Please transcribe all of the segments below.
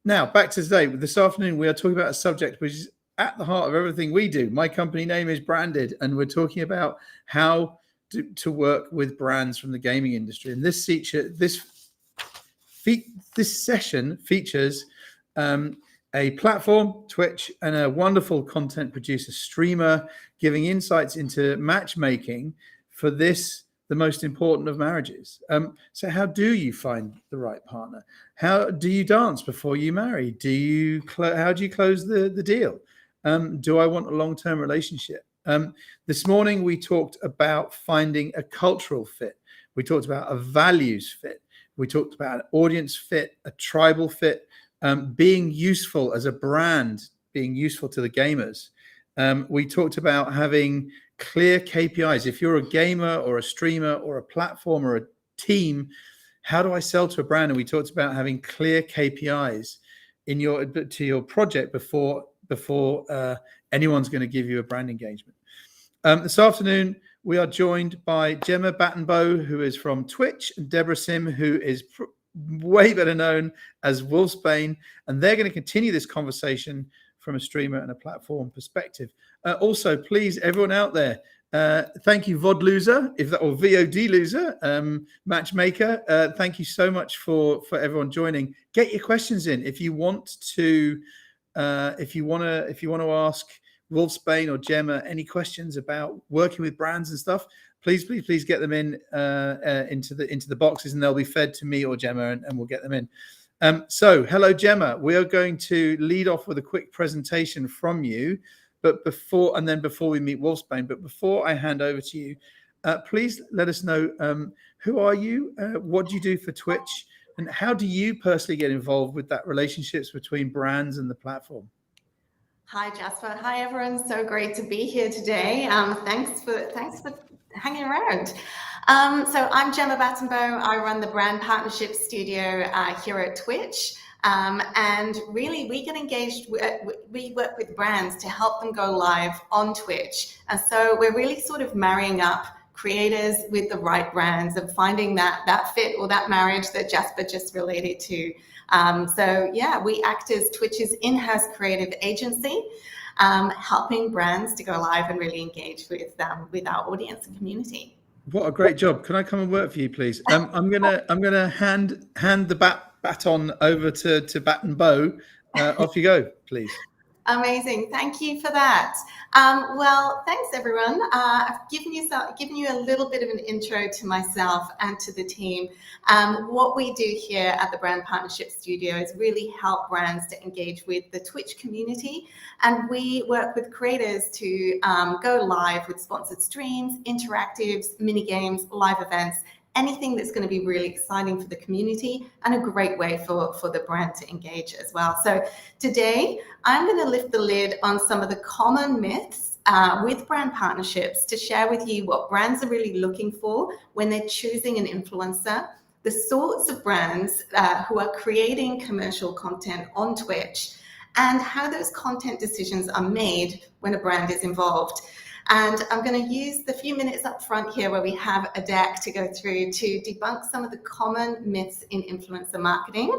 Now, back to today. This afternoon, we are talking about a subject which is at the heart of everything we do. My company name is Branded, and we're talking about how to work with brands from the gaming industry. And this session features a platform, Twitch, and a wonderful content producer, streamer, giving insights into matchmaking for this, the most important of marriages. So how do you find the right partner? How do you dance before you marry? How do you close the deal? Do I want a long-term relationship? This morning, we talked about finding a cultural fit. We talked about a values fit. We talked about an audience fit, a tribal fit, being useful as a brand, being useful to the gamers. We talked about having clear KPIs. If you're a gamer or a streamer or a platform or a team, how do I sell to a brand? And we talked about having clear KPIs to your project before anyone's going to give you a brand engagement. This afternoon, we are joined by Gemma Battenbough, who is from Twitch, and Deborah Sim, who is way better known as Wolfsbanee, and they're going to continue this conversation from a streamer and a platform perspective. Also, please, everyone out there, thank you, VOD loser, or VOD loser, matchmaker. Thank you so much for everyone joining. Get your questions in if you want to. If you want to ask Wolfsbanee or Gemma any questions about working with brands and stuff, please get them in into the boxes, and they'll be fed to me or Gemma, and we'll get them in. So hello, Gemma. We are going to lead off with a quick presentation from you, but before we meet Wolfsbanee, but before I hand over to you, please let us know who are you, what do you do for Twitch, and how do you personally get involved with that relationships between brands and the platform? Hi, Jasper. Hi, everyone. So great to be here today. Thanks for hanging around. So I'm Gemma Battenbough. I run the Brand Partnership Studio here at Twitch. And really, we get engaged. We work with brands to help them go live on Twitch. And so we're really sort of marrying up creators with the right brands and finding that fit or that marriage that Jasper just related to. So yeah, we act as Twitch's in-house creative agency, helping brands to go live and really engage with our audience and community. What a great job! Can I come and work for you, please? I'm gonna hand the baton over to Battenbough. Off you go, please. Amazing. Thank you for that. Well, thanks, everyone. I've given you a little bit of an intro to myself and to the team. What we do here at the Brand Partnership Studio is really help brands to engage with the Twitch community. And we work with creators to go live with sponsored streams, interactives, mini games, live events, anything that's going to be really exciting for the community and a great way for the brand to engage as well. So today, I'm going to lift the lid on some of the common myths with brand partnerships to share with you what brands are really looking for when they're choosing an influencer, the sorts of brands who are creating commercial content on Twitch, and how those content decisions are made when a brand is involved. And I'm going to use the few minutes up front here where we have a deck to go through to debunk some of the common myths in influencer marketing.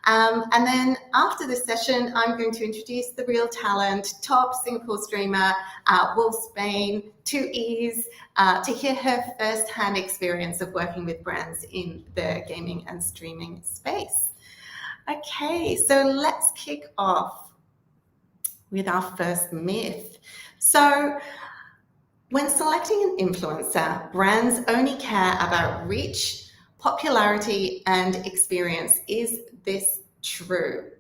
And then after this session, I'm going to introduce the real talent, top Singapore streamer, Wolfsbanee, 2Es, to hear her first-hand experience of working with brands in the gaming and streaming space. Okay, so let's kick off with our first myth. So, when selecting an influencer, brands only care about reach, popularity, and experience. Is this true?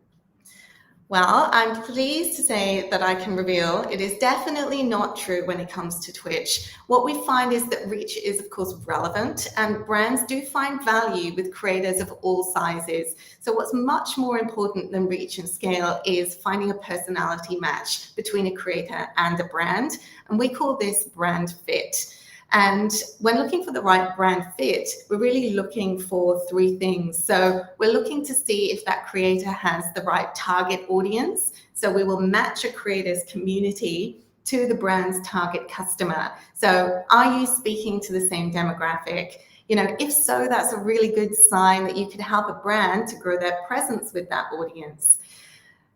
Well, I'm pleased to say that I can reveal it is definitely not true when it comes to Twitch. What we find is that reach is, of course, relevant, and brands do find value with creators of all sizes. So what's much more important than reach and scale is finding a personality match between a creator and a brand, and we call this brand fit. And when looking for the right brand fit, we're really looking for three things. So we're looking to see if that creator has the right target audience. So we will match a creator's community to the brand's target customer. So are you speaking to the same demographic? If so, that's a really good sign that you could help a brand to grow their presence with that audience.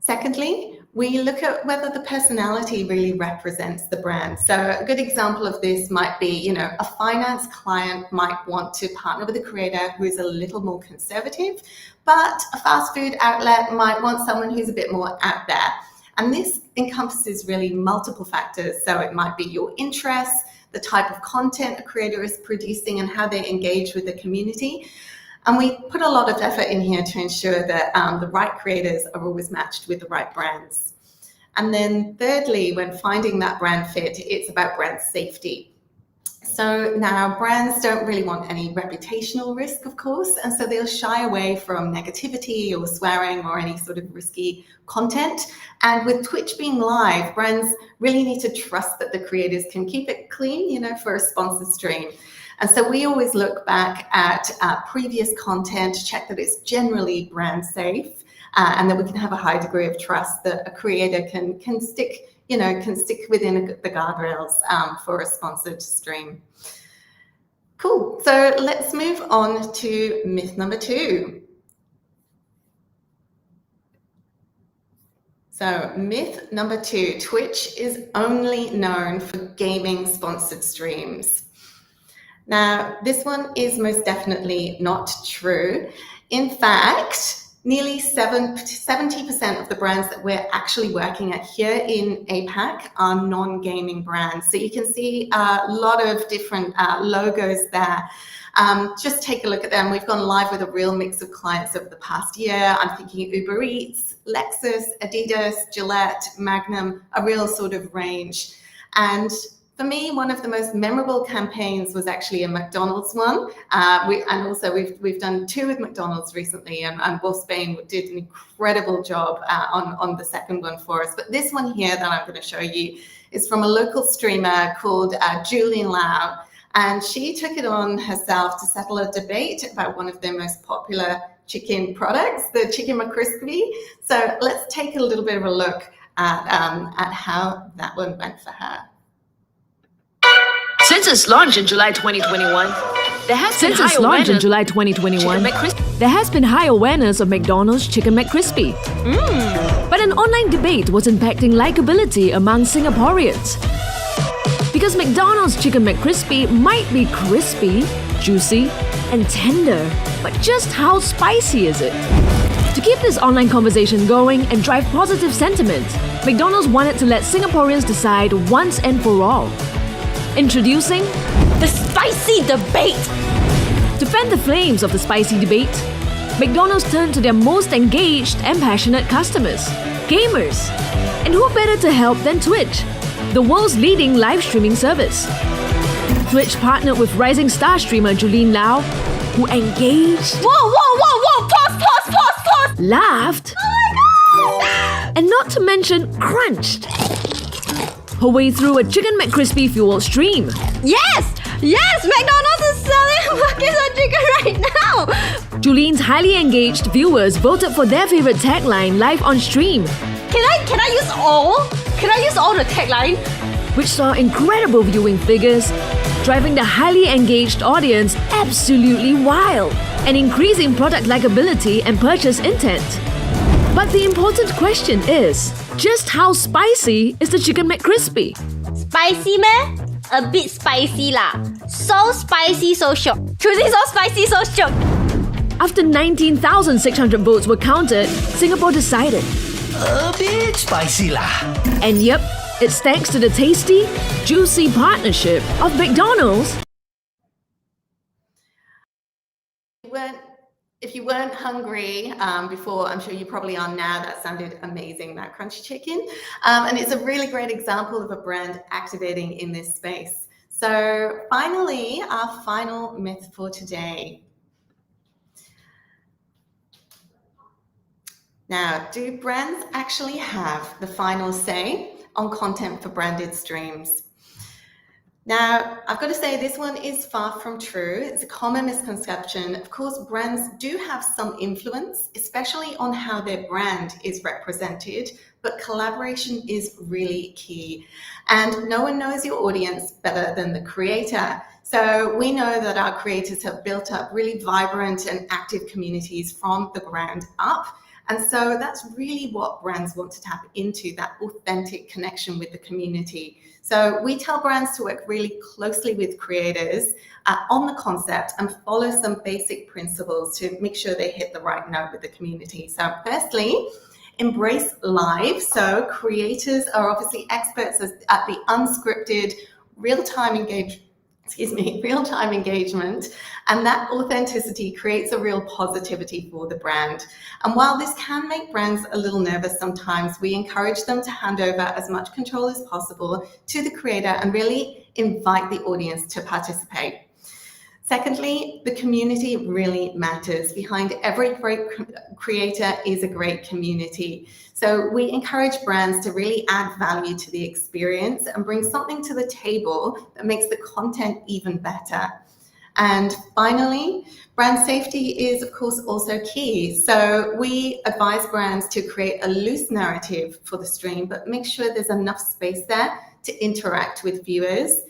Secondly, we look at whether the personality really represents the brand. So a good example of this might be, a finance client might want to partner with a creator who is a little more conservative, but a fast food outlet might want someone who's a bit more out there. And this encompasses really multiple factors. So it might be your interests, the type of content a creator is producing, and how they engage with the community. And we put a lot of effort in here to ensure that the right creators are always matched with the right brands. And then thirdly, when finding that brand fit, it's about brand safety. So now brands don't really want any reputational risk, of course, and so they'll shy away from negativity or swearing or any sort of risky content. And with Twitch being live, brands really need to trust that the creators can keep it clean, for a sponsored stream. And so we always look back at previous content, check that it's generally brand safe, and that we can have a high degree of trust that a creator can stick within the guardrails for a sponsored stream. Cool. So let's move on to myth number 2. So myth number 2, Twitch is only known for gaming sponsored streams. Now, this one is most definitely not true. In fact, nearly 70% of the brands that we're actually working at here in APAC are non-gaming brands. So you can see a lot of different logos there. Just take a look at them. We've gone live with a real mix of clients over the past year. I'm thinking Uber Eats, Lexus, Adidas, Gillette, Magnum, a real sort of range. And for me, one of the most memorable campaigns was actually a McDonald's one. We've done 2 with McDonald's recently, and Wolfsbanee did an incredible job on the second one for us. But this one here that I'm going to show you is from a local streamer called Julian Lau. And she took it on herself to settle a debate about one of their most popular chicken products, the Chicken McCrispy. So let's take a little bit of a look at how that one went for her. Since its launch in July 2021, there has been high awareness of McDonald's Chicken McCrispy. But an online debate was impacting likability among Singaporeans. Because McDonald's Chicken McCrispy might be crispy, juicy, and tender, but just how spicy is it? To keep this online conversation going and drive positive sentiment, McDonald's wanted to let Singaporeans decide once and for all. Introducing the Spicy Debate! To fan the flames of the spicy debate, McDonald's turned to their most engaged and passionate customers, gamers. And who better to help than Twitch, the world's leading live streaming service? Twitch partnered with rising star streamer Julian Lau, who engaged, pause, laughed, oh my God, and not to mention crunched her way through a Chicken McCrispy fueled stream. Yes, McDonald's is selling buckets of chicken right now. Julian's highly engaged viewers voted for their favorite tagline live on stream. Can I use all? Can I use all the tagline? Which saw incredible viewing figures, driving the highly engaged audience absolutely wild and increasing product likability and purchase intent. But the important question is, just how spicy is the Chicken McCrispy? Spicy meh? A bit spicy lah. So spicy, so shock. Choosing so spicy, so shock. After 19,600 votes were counted, Singapore decided, a bit spicy lah. And yep, it's thanks to the tasty, juicy partnership of McDonald's. If you weren't hungry before, I'm sure you probably are now. That sounded amazing, that crunchy chicken. And it's a really great example of a brand activating in this space. So finally, our final myth for today. Now, do brands actually have the final say on content for branded streams? Now, I've got to say this one is far from true. It's a common misconception. Of course, brands do have some influence, especially on how their brand is represented, but collaboration is really key. And no one knows your audience better than the creator. So we know that our creators have built up really vibrant and active communities from the ground up. And so that's really what brands want to tap into, that authentic connection with the community. So we tell brands to work really closely with creators on the concept and follow some basic principles to make sure they hit the right note with the community. So firstly, embrace live. So creators are obviously experts at the unscripted, real-time engagement, and that authenticity creates a real positivity for the brand. And while this can make brands a little nervous sometimes, we encourage them to hand over as much control as possible to the creator and really invite the audience to participate. Secondly, the community really matters. Behind every great creator is a great community. So we encourage brands to really add value to the experience and bring something to the table that makes the content even better. And finally, brand safety is, of course, also key. So we advise brands to create a loose narrative for the stream, but make sure there's enough space there to interact with viewers.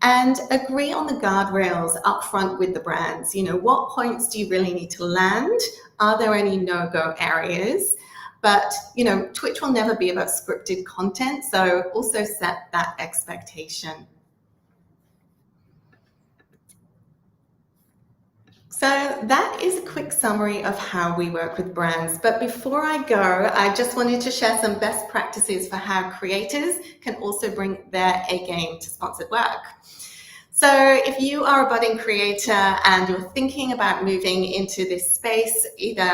And agree on the guardrails up front with the brands. You know, what points do you really need to land? Are there any no-go areas? But, you know, Twitch will never be about scripted content, so also set that expectation. So that is a quick summary of how we work with brands. But before I go, I just wanted to share some best practices for how creators can also bring their A game to sponsored work. So if you are a budding creator and you're thinking about moving into this space, either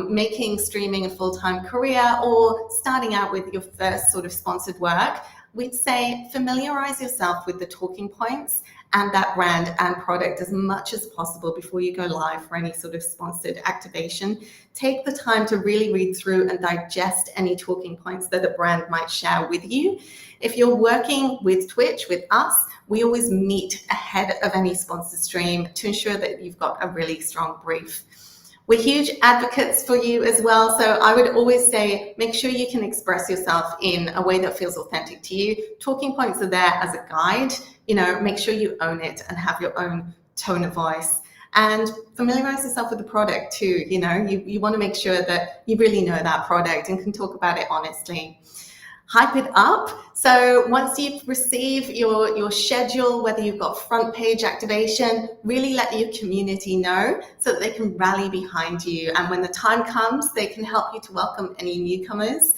making streaming a full-time career or starting out with your first sort of sponsored work, we'd say familiarize yourself with the talking points and that brand and product as much as possible before you go live for any sort of sponsored activation. Take the time to really read through and digest any talking points that a brand might share with you. If you're working with Twitch, with us, we always meet ahead of any sponsored stream to ensure that you've got a really strong brief. We're huge advocates for you as well. So I would always say, make sure you can express yourself in a way that feels authentic to you. Talking points are there as a guide. You know, make sure you own it and have your own tone of voice. And familiarize yourself with the product too. You know, you want to make sure that you really know that product and can talk about it honestly. Hype it up. So once you've received your schedule, whether you've got front page activation, really let your community know so that they can rally behind you. And when the time comes, they can help you to welcome any newcomers.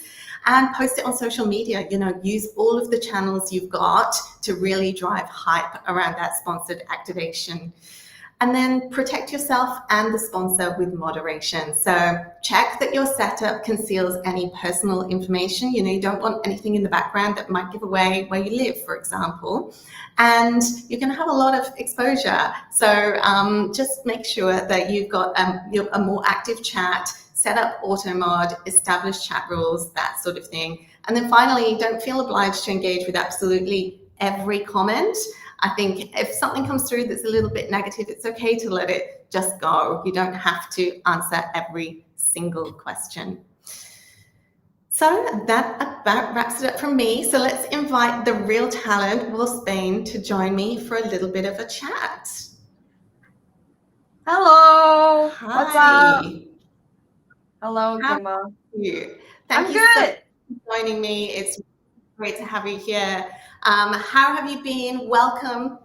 And post it on social media. You know, use all of the channels you've got to really drive hype around that sponsored activation. And then protect yourself and the sponsor with moderation. So check that your setup conceals any personal information. You know, you don't want anything in the background that might give away where you live, for example. And you're going to have a lot of exposure. So just make sure that you've got a more active chat, set up auto mod, establish chat rules, that sort of thing. And then finally, don't feel obliged to engage with absolutely every comment. I think if something comes through that's a little bit negative, it's okay to let it just go. You don't have to answer every single question. So that about wraps it up from me. So let's invite the real talent, Wolfsbanee, to join me for a little bit of a chat. Hello. Hi. What's up? Hello, Gemma. Thank you good. so much for joining me. It's great to have you here. How have you been? Welcome.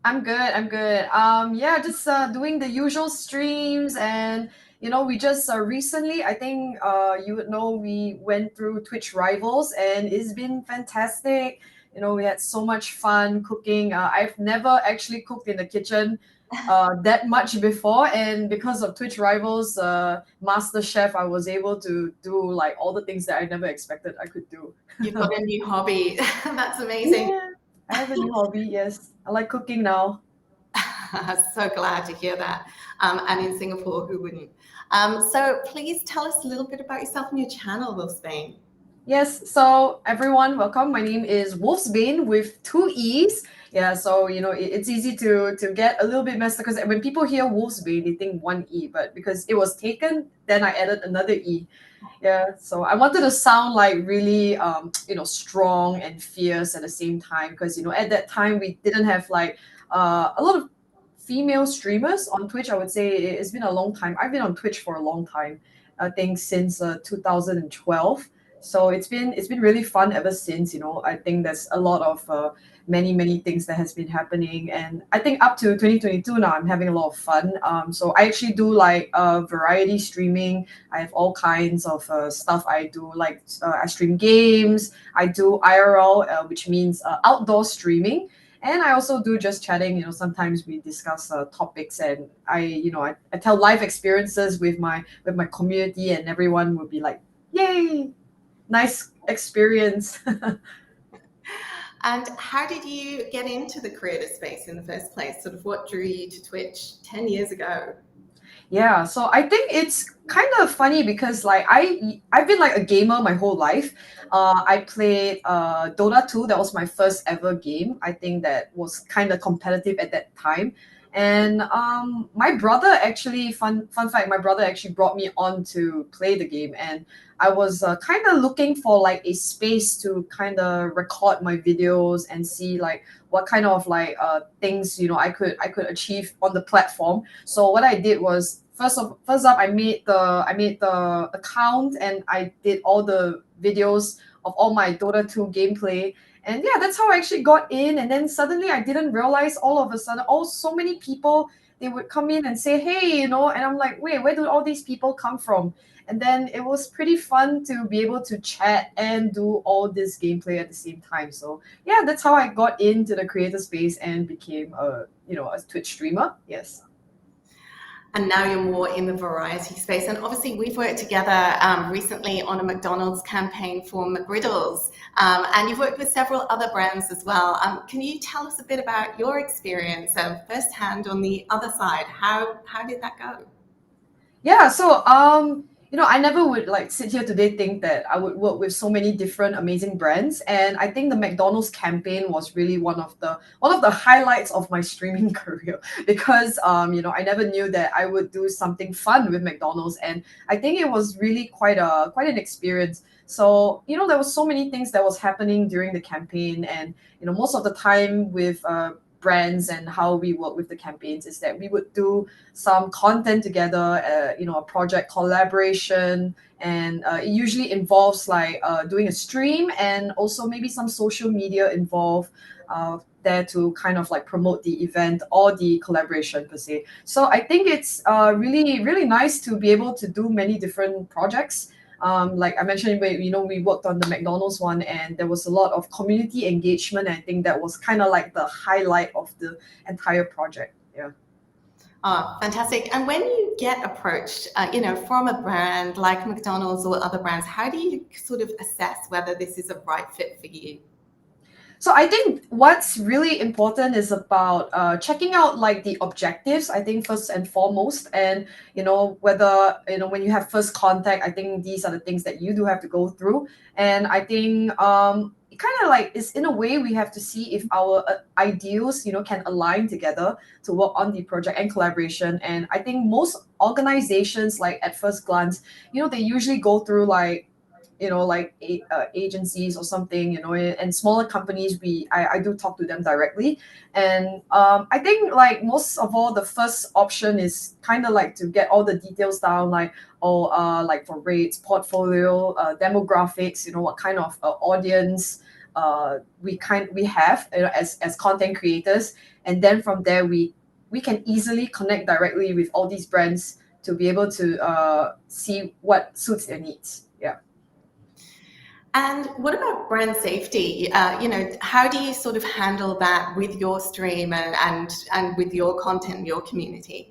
I'm good. Yeah, just doing the usual streams, and you know, we just recently, I think you would know, we went through Twitch Rivals, and it's been fantastic. You know, we had so much fun cooking. I've never actually cooked in the kitchen that much before, and because of Twitch Rivals Master Chef, I was able to do like all the things that I never expected I could do. You've got a new hobby. That's amazing. Yeah, I have a new hobby. Yes, I like cooking now. So glad to hear that. And in Singapore, who wouldn't? So please tell us a little bit about yourself and your channel, Wolfsbanee. Yes, so everyone, welcome. My name is Wolfsbanee with 2 E's. Yeah, so it's easy to get a little bit messed up because when people hear Wolfsbanee, they think one E, but because it was taken, then I added another E. Yeah, so I wanted to sound like really strong and fierce at the same time because at that time we didn't have like a lot of female streamers on Twitch. I would say it's been a long time. I've been on Twitch for a long time. I think since 2012. So it's been really fun ever since. I think there's a lot of many things that has been happening, and I think up to 2022 now I'm having a lot of fun. So I actually do like variety streaming. I have all kinds of stuff I do. Like I stream games. I do IRL, which means outdoor streaming. And I also do just chatting. Sometimes we discuss topics, and I tell life experiences with my community, and everyone will be like, "Yay, nice experience." And how did you get into the creator space in the first place? Sort of what drew you to Twitch 10 years ago? Yeah, so I think it's kind of funny because like I've been like a gamer my whole life. I played Dota 2. That was my first ever game. I think that was kind of competitive at that time. And my brother actually, fun fact, my brother actually brought me on to play the game, and I was kind of looking for like a space to kind of record my videos and see like what kind of like things I could achieve on the platform. So what I did was first up I made the account, and I did all the videos of all my Dota 2 gameplay. And yeah, that's how I actually got in. And then suddenly I didn't realize all of a sudden, so many people, they would come in and say, hey, and I'm like, wait, where do all these people come from? And then it was pretty fun to be able to chat and do all this gameplay at the same time. So yeah, that's how I got into the creator space and became a Twitch streamer. Yes. And now you're more in the variety space. And obviously we've worked together recently on a McDonald's campaign for McGriddles. And you've worked with several other brands as well. Can you tell us a bit about your experience firsthand on the other side? How did that go? Yeah, so I never would like sit here today think that I would work with so many different amazing brands, and I think the McDonald's campaign was really one of the highlights of my streaming career because I never knew that I would do something fun with McDonald's, and I think it was really quite an experience. So there was so many things that was happening during the campaign, and most of the time with brands and how we work with the campaigns is that we would do some content together, a project collaboration, and it usually involves like doing a stream and also maybe some social media involved there to kind of like promote the event or the collaboration per se. So I think it's really nice to be able to do many different projects. Like I mentioned, we worked on the McDonald's one, and there was a lot of community engagement. I think that was kind of like the highlight of the entire project. Yeah. Oh, fantastic. And when you get approached, from a brand like McDonald's or other brands, how do you sort of assess whether this is a right fit for you? So I think what's really important is about checking out like the objectives, I think first and foremost, and whether when you have first contact, I think these are the things that you do have to go through. And I think it kind of like is in a way we have to see if our ideals can align together to work on the project and collaboration. And I think most organizations, like at first glance, they usually go through like agencies or something, and smaller companies, I do talk to them directly. And I think like most of all, the first option is kind of like to get all the details down, like like for rates, portfolio, demographics, what kind of audience we have as content creators. And then from there we can easily connect directly with all these brands to be able to see what suits their needs. Yeah. And what about brand safety? How do you sort of handle that with your stream and with your content, your community?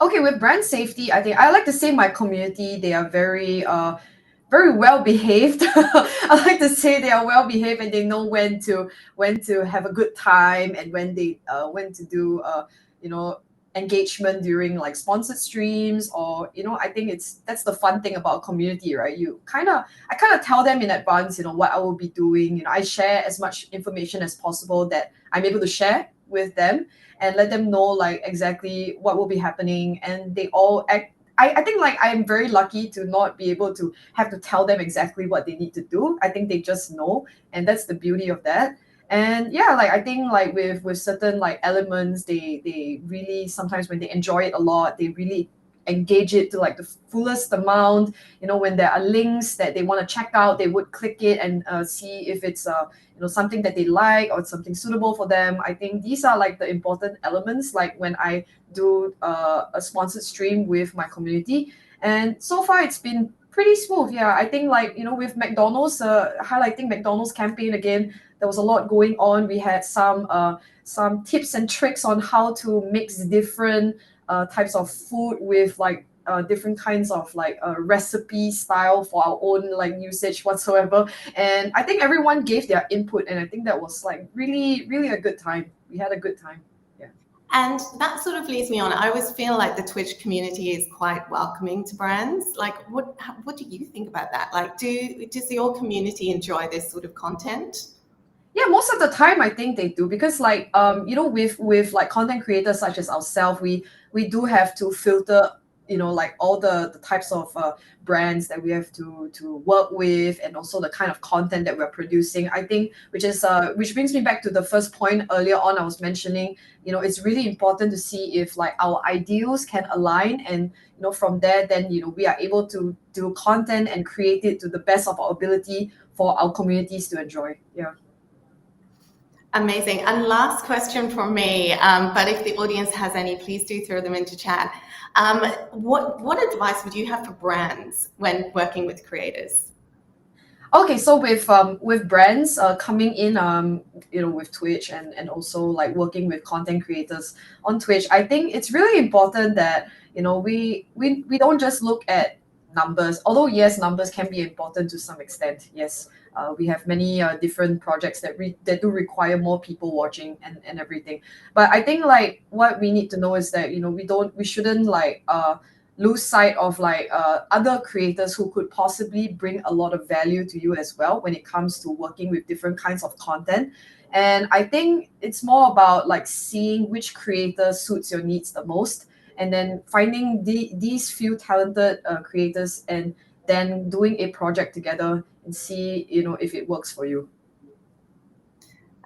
Okay, with brand safety, I think I like to say my community, they are very well behaved. I like to say they are well behaved, and they know when to have a good time, and when to do engagement during like sponsored streams, or I think that's the fun thing about community, right? I kind of tell them in advance what I will be doing. I share as much information as possible that I'm able to share with them, and let them know like exactly what will be happening, and they all act. I think like I'm very lucky to not be able to have to tell them exactly what they need to do. I think they just know, and that's the beauty of that. And yeah, like I think like with certain like elements, they really, sometimes when they enjoy it a lot, they really engage it to like the fullest amount. When there are links that they want to check out, they would click it and see if it's something that they like or something suitable for them. I think these are like the important elements, like when I do a sponsored stream with my community. And so far it's been pretty smooth. Yeah, I think like with McDonald's, highlighting McDonald's campaign again, there was a lot going on. We had some tips and tricks on how to mix different types of food with like different kinds of like recipe style for our own like usage whatsoever. And I think everyone gave their input, and I think that was like really, really a good time. We had a good time. Yeah. And that sort of leads me on. I always feel like the Twitch community is quite welcoming to brands. Like, what do you think about that? Like, does your community enjoy this sort of content? Yeah, most of the time I think they do, because like with like content creators such as ourselves, we do have to filter like all the types of brands that we have to work with, and also the kind of content that we're producing. I think which brings me back to the first point earlier on. I was mentioning it's really important to see if like our ideals can align, and from there then we are able to do content and create it to the best of our ability for our communities to enjoy. Yeah. Amazing. And last question from me, but if the audience has any, please do throw them into chat. What advice would you have for brands when working with creators? Okay, so with brands coming in, with Twitch and also like working with content creators on Twitch, I think it's really important that we don't just look at numbers. Although yes, numbers can be important to some extent. Yes, we have many different projects that do require more people watching and everything. But I think like what we need to know is that we shouldn't like lose sight of like other creators who could possibly bring a lot of value to you as well when it comes to working with different kinds of content. And I think it's more about like seeing which creator suits your needs the most, and then finding these few talented creators, and then doing a project together and see if it works for you.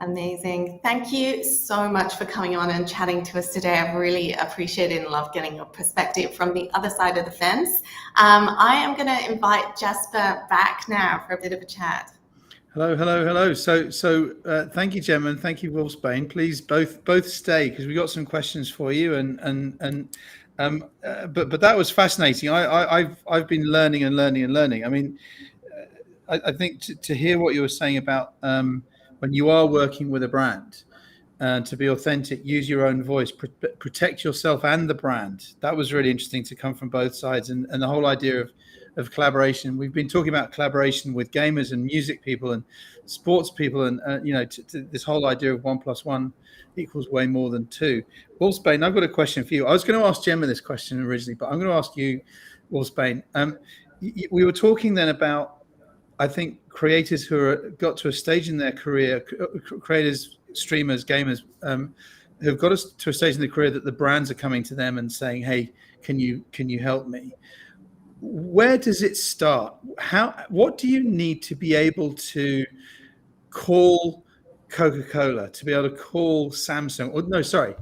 Amazing. Thank you so much for coming on and chatting to us today. I've really appreciated and loved getting your perspective from the other side of the fence. I am going to invite Jasper back now for a bit of a chat. Hello. So thank you, Gemma, and thank you, Wolfsbanee. Please both stay, because we got some questions for you, but that was fascinating. I've been learning. I mean, I think to hear what you were saying about when you are working with a brand, to be authentic, use your own voice, protect yourself and the brand. That was really interesting to come from both sides, and the whole idea of collaboration. We've been talking about collaboration with gamers and music people and sports people, and to this whole idea of 1 + 1 equals way more than 2. Wolfsbanee, I've got a question for you. I was going to ask Gemma this question originally, but I'm going to ask you, Wolfsbanee. We were talking then about, I think, creators who got to a stage in their career, creators, streamers, gamers, who've got to a stage in their career that the brands are coming to them and saying, "Hey, can you help me?" Where does it start? What do you need to be able to call Coca-Cola, to be able to call Samsung, or no, sorry,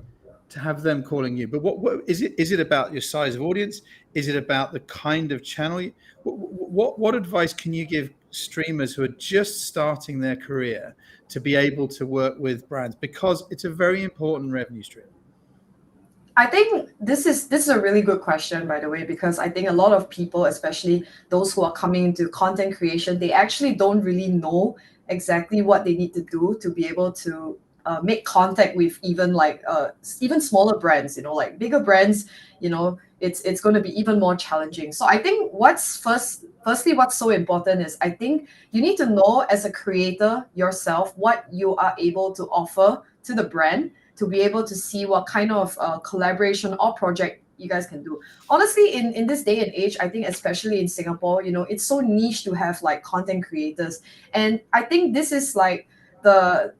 to have them calling you? But what is it? Is it about your size of audience? Is it about the kind of channel? What advice can you give streamers who are just starting their career to be able to work with brands? Because it's a very important revenue stream. I think this is a really good question, by the way, because I think a lot of people, especially those who are coming into content creation, they actually don't really know exactly what they need to do to be able to make contact with even smaller brands. Like bigger brands, it's going to be even more challenging. So I think firstly what's so important is, I think you need to know as a creator yourself what you are able to offer to the brand, to be able to see what kind of collaboration or project you guys can do. Honestly, in this day and age, I think especially in Singapore, it's so niche to have like content creators. And I think this is like the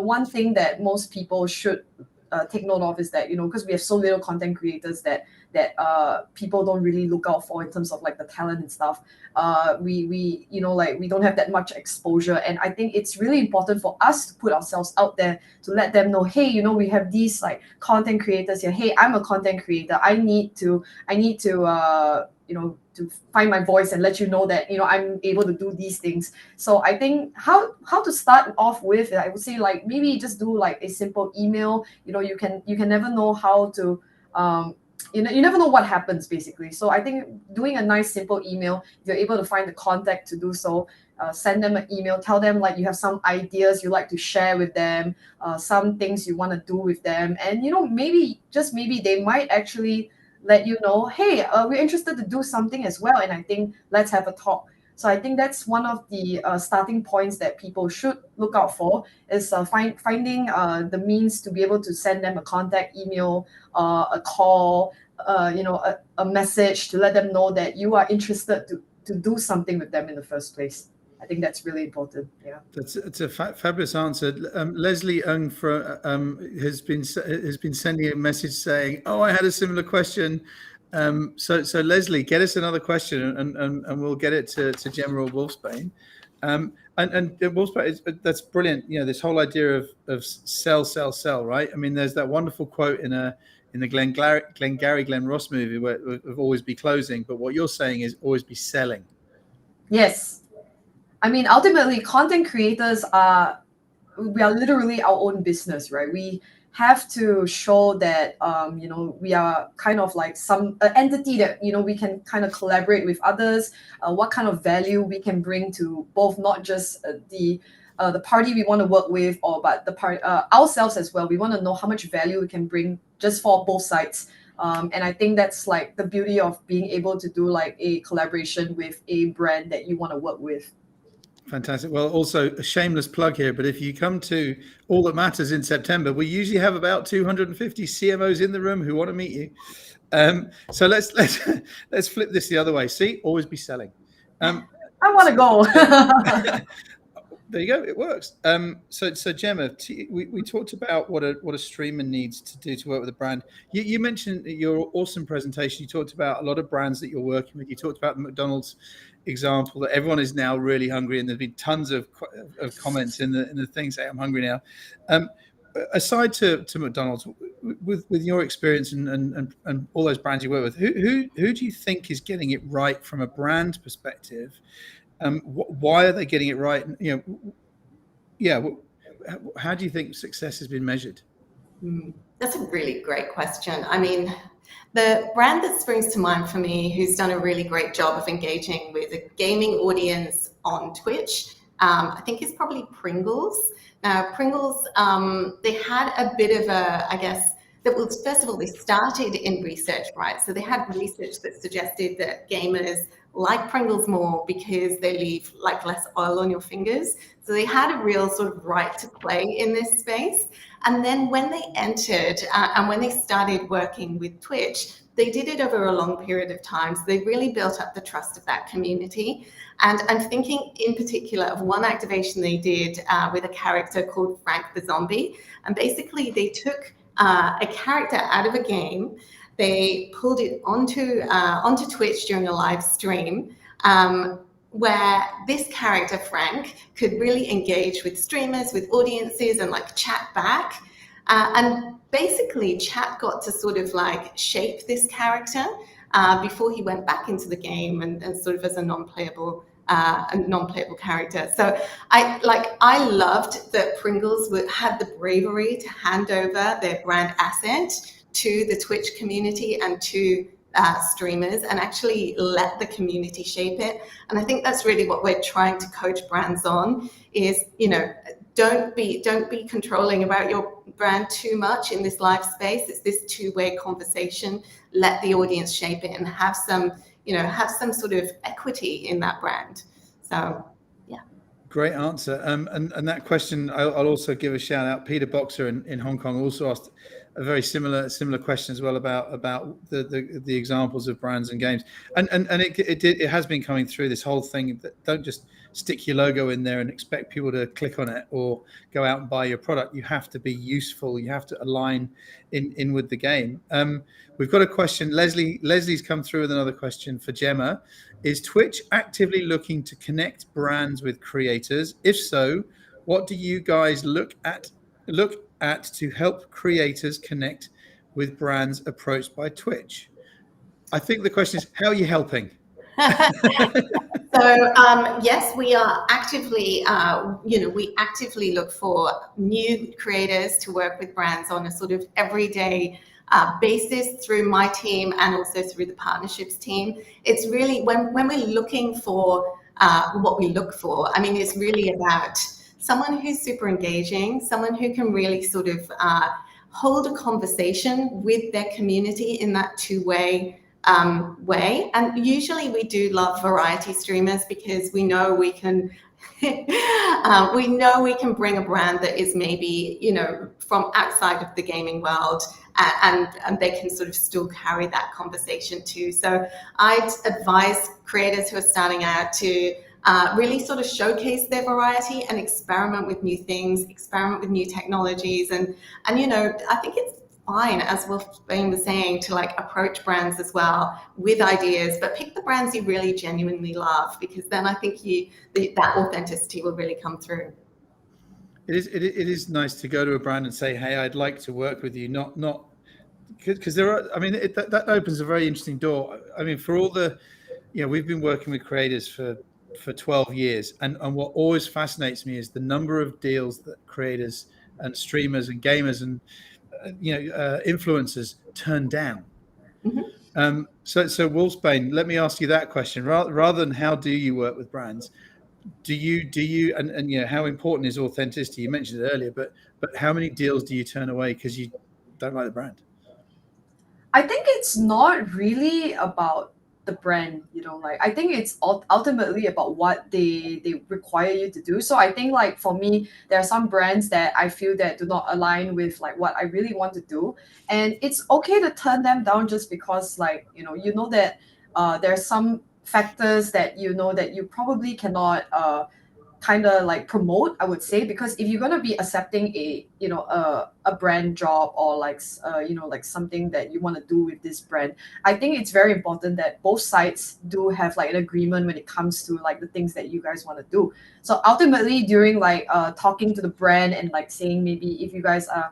one thing that most people should take note of is that, because we have so little content creators that people don't really look out for in terms of like the talent and stuff. We don't have that much exposure, and I think it's really important for us to put ourselves out there to let them know, hey, we have these like content creators here. Hey, I'm a content creator. I need to to find my voice and let you know that I'm able to do these things. So I think how to start off with, I would say, like, maybe just do like a simple email. You can never know how to you never know what happens, basically. So I think doing a nice simple email, if you're able to find the contact to do so, send them an email, tell them like you have some ideas you like to share with them, some things you want to do with them, and maybe they might actually let you know, hey, we're interested to do something as well, and I think let's have a talk. So I think that's one of the starting points that people should look out for, is finding the means to be able to send them a contact email, a call, a message to let them know that you are interested to do something with them in the first place. I think that's really important. Yeah, it's a fabulous answer. Leslie Ung has been sending a message saying, "Oh, I had a similar question." So Leslie, get us another question, and we'll get it to Gemma or Wolfsbanee. And Wolfsbanee, that's brilliant. This whole idea of sell, right? I mean, there's that wonderful quote in the Glenn Ross movie where of always be closing, but what you're saying is always be selling. Yes. I mean, ultimately, content creators we are literally our own business, right? We have to show that, we are kind of like some entity that, we can kind of collaborate with others, what kind of value we can bring to both, not just the party we want to work with, but the part ourselves as well. We want to know how much value we can bring just for both sides. And I think that's like the beauty of being able to do like a collaboration with a brand that you want to work with. Fantastic. Well, also a shameless plug here, but if you come to All That Matters in September, we usually have about 250 CMOs in the room who want to meet you. So let's flip this the other way. See, always be selling. I want to go. There you go. It works. So Gemma, we talked about what a streamer needs to do to work with a brand. You mentioned your awesome presentation. You talked about a lot of brands that you're working with. You talked about the McDonald's example that everyone is now really hungry, and there's been tons of comments in the thing saying I'm hungry now. Aside to McDonald's, with your experience and all those brands you work with, who do you think is getting it right from a brand perspective? Why are they getting it right? How do you think success has been measured? That's a really great question. I mean, the brand that springs to mind for me, who's done a really great job of engaging with a gaming audience on Twitch, I think is probably Pringles. Now, Pringles, they had a bit of first of all, they started in research, right? So they had research that suggested that gamers like Pringles more because they leave like less oil on your fingers. So they had a real sort of right to play in this space. And then when they entered and when they started working with Twitch, they did it over a long period of time. So they really built up the trust of that community. And I'm thinking in particular of one activation they did with a character called Frank the Zombie. And basically they took a character out of a game. They pulled it onto Twitch during a live stream, where this character, Frank, could really engage with streamers, with audiences, and like chat back. And basically, chat got to sort of like shape this character before he went back into the game and sort of as a non-playable character. So I loved that Pringles had the bravery to hand over their brand asset to the Twitch community and to streamers, and actually let the community shape it. And I think that's really what we're trying to coach brands on is, don't be controlling about your brand too much in this live space. It's this two-way conversation. Let the audience shape it and have some sort of equity in that brand. So, yeah. Great answer. And that question, I'll also give a shout out. Peter Boxer in Hong Kong also asked a very similar question as well about the examples of brands and games. And it has been coming through this whole thing that don't just stick your logo in there and expect people to click on it or go out and buy your product. You have to be useful. You have to align in with the game. We've got a question. Leslie's come through with another question for Gemma. Is Twitch actively looking to connect brands with creators? If so, what do you guys look at to help creators connect with brands approached by Twitch? I think the question is, how are you helping? So yes, we are actively, we actively look for new creators to work with brands on a sort of everyday basis through my team and also through the partnerships team. It's really when we're looking for what we look for, I mean, it's really about someone who's super engaging, someone who can really sort of hold a conversation with their community in that two-way way. And usually we do love variety streamers because we know we can bring a brand that is maybe, from outside of the gaming world, and they can sort of still carry that conversation too. So I'd advise creators who are starting out to really sort of showcase their variety and experiment with new things, experiment with new technologies. And I think it's fine, as Wolfsbanee was saying, to like approach brands as well with ideas, but pick the brands you really genuinely love, because then I think that authenticity will really come through. It is nice to go to a brand and say, hey, I'd like to work with you, not because there are, I mean, that opens a very interesting door. I mean, for all the, we've been working with creators for 12 years. And what always fascinates me is the number of deals that creators and streamers and gamers and, influencers turn down. Mm-hmm. So Wolfsbanee, let me ask you that question. Rather than how do you work with brands, do you and how important is authenticity? You mentioned it earlier, but how many deals do you turn away because you don't like the brand? I think it's not really about the brand, I think it's ultimately about what they require you to do. So I think, like, for me, there are some brands that I feel that do not align with like what I really want to do, and it's okay to turn them down just because, like, that there are some factors that that you probably cannot kind of like promote, I would say, because if you're going to be accepting a brand job or like something that you want to do with this brand, I think it's very important that both sides do have like an agreement when it comes to like the things that you guys want to do. So ultimately, during like talking to the brand and like saying, maybe if you guys are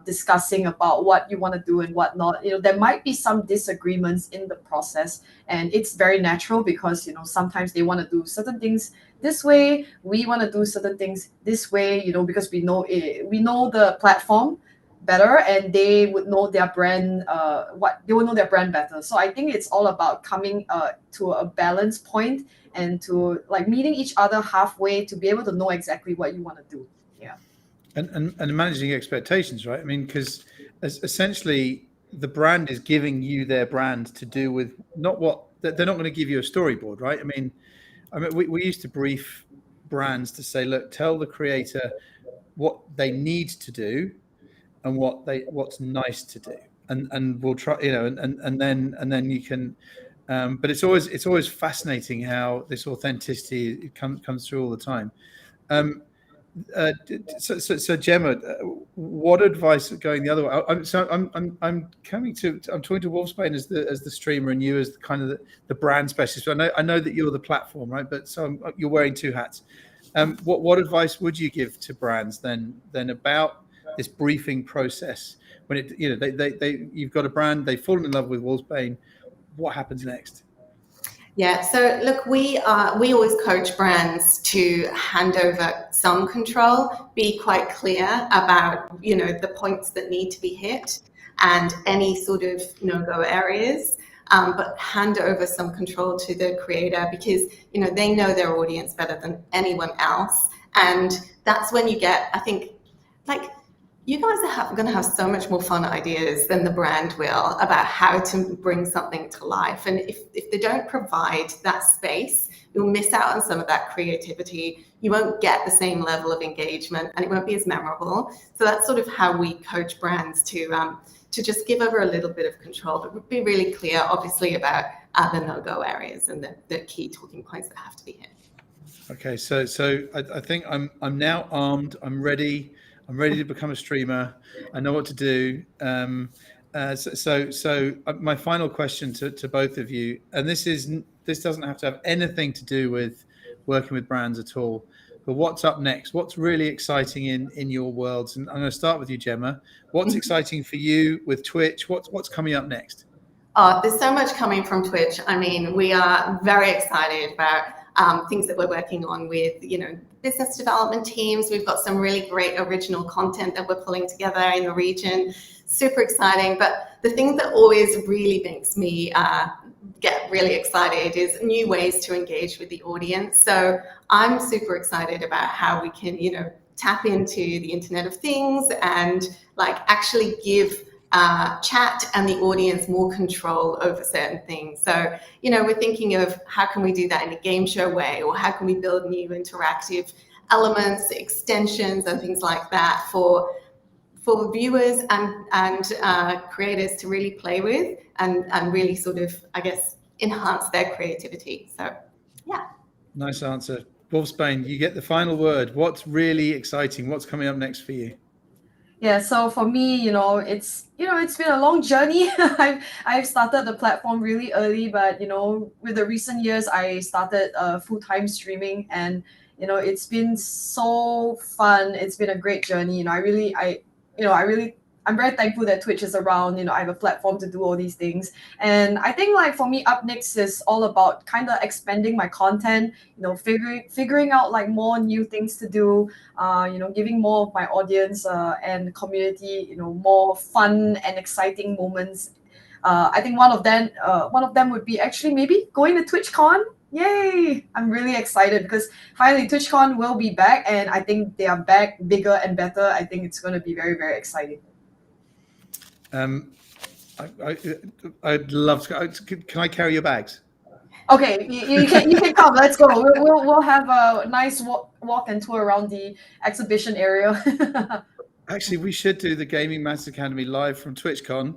discussing about what you want to do and whatnot, there might be some disagreements in the process, and it's very natural because sometimes they want to do certain things this way, we want to do certain things this way, because we know the platform better, and they would know their brand, they would know their brand better. So I think it's all about coming to a balance point and to like meeting each other halfway to be able to know exactly what you want to do. Yeah. And managing expectations, right? I mean, because essentially the brand is giving you their brand to do with not what they're not going to give you a storyboard, right? I mean, we used to brief brands to say, look, tell the creator what they need to do and what's nice to do, and we'll try, and then you can. But it's always fascinating how this authenticity comes through all the time. So Gemma, what advice going the other way? I'm talking to Wolfsbanee as the streamer and you as the kind of the brand specialist. I know that you're the platform, right? But so you're wearing two hats. What advice would you give to brands then about this briefing process when you've got a brand, they've fallen in love with Wolfsbanee, what happens next? Yeah, so look, we always coach brands to hand over some control, be quite clear about the points that need to be hit and any sort of no-go areas, but hand over some control to the creator because they know their audience better than anyone else, and that's when you get, I think, like, you guys are going to have so much more fun ideas than the brand will about how to bring something to life. And if they don't provide that space, you'll miss out on some of that creativity. You won't get the same level of engagement, and it won't be as memorable. So that's sort of how we coach brands to just give over a little bit of control, but be really clear, obviously, about the no-go areas and the key talking points that have to be hit. Okay, so I think I'm now armed. I'm ready to become a streamer. I know what to do. So my final question to both of you, and this doesn't have to have anything to do with working with brands at all, but what's up next? What's really exciting in your worlds? And I'm going to start with you, Gemma. What's exciting for you with Twitch? What's coming up next? Oh, there's so much coming from Twitch. I mean, we are very excited about things that we're working on with, business development teams. We've got some really great original content that we're pulling together in the region. Super exciting. But the thing that always really makes me get really excited is new ways to engage with the audience. So I'm super excited about how we can, tap into the Internet of Things and actually give chat and the audience more control over certain things. So, we're thinking of how can we do that in a game show way, or how can we build new interactive elements, extensions, and things like that for viewers and creators to really play with and really sort of, I guess, enhance their creativity. So, yeah. Nice answer. Wolfsbanee, you get the final word. What's really exciting? What's coming up next for you? Yeah, so for me, it's been a long journey. I've started the platform really early, but with the recent years, I started full-time streaming, and it's been so fun. It's been a great journey. I'm very thankful that Twitch is around. I have a platform to do all these things, and I think for me, up next is all about kind of expanding my content. Figuring out more new things to do. Giving more of my audience and community, more fun and exciting moments. I think one of them would be actually maybe going to TwitchCon. Yay! I'm really excited because finally TwitchCon will be back, and I think they are back bigger and better. I think it's going to be very, very exciting. I'd love to. Can I carry your bags? Okay, you can come. Let's go. We'll have a nice walk and tour around the exhibition area. Actually, we should do the Gaming Master Academy live from TwitchCon.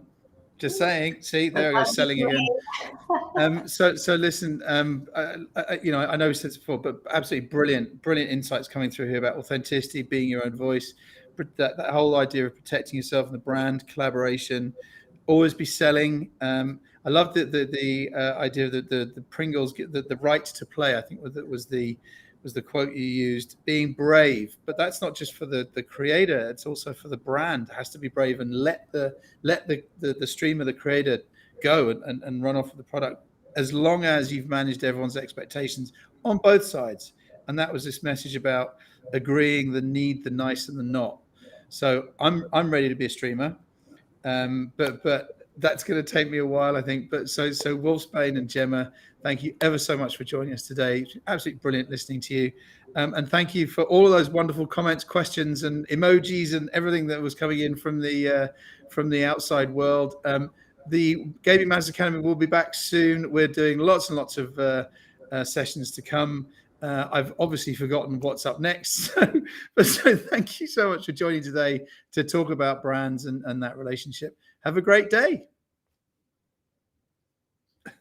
Just saying. See, there I go, selling again. So listen. I know we said this before, but absolutely brilliant insights coming through here about authenticity, being your own voice. That whole idea of protecting yourself and the brand, collaboration, always be selling. I love the idea of the Pringles get the right to play. I think was the quote you used, being brave. But that's not just for the creator; it's also for the brand. It has to be brave and let the streamer, the creator, go and run off with the product, as long as you've managed everyone's expectations on both sides. And that was this message about agreeing the need, the nice, and the not. So I'm ready to be a streamer, but that's going to take me a while, I think. But so Wolfsbanee and Gemma, thank you ever so much for joining us today. Absolutely brilliant listening to you, and thank you for all of those wonderful comments, questions, and emojis, and everything that was coming in from the outside world. The Gaming Master Academy will be back soon. We're doing lots and lots of sessions to come. I've obviously forgotten what's up next. So thank you so much for joining today to talk about brands and that relationship. Have a great day.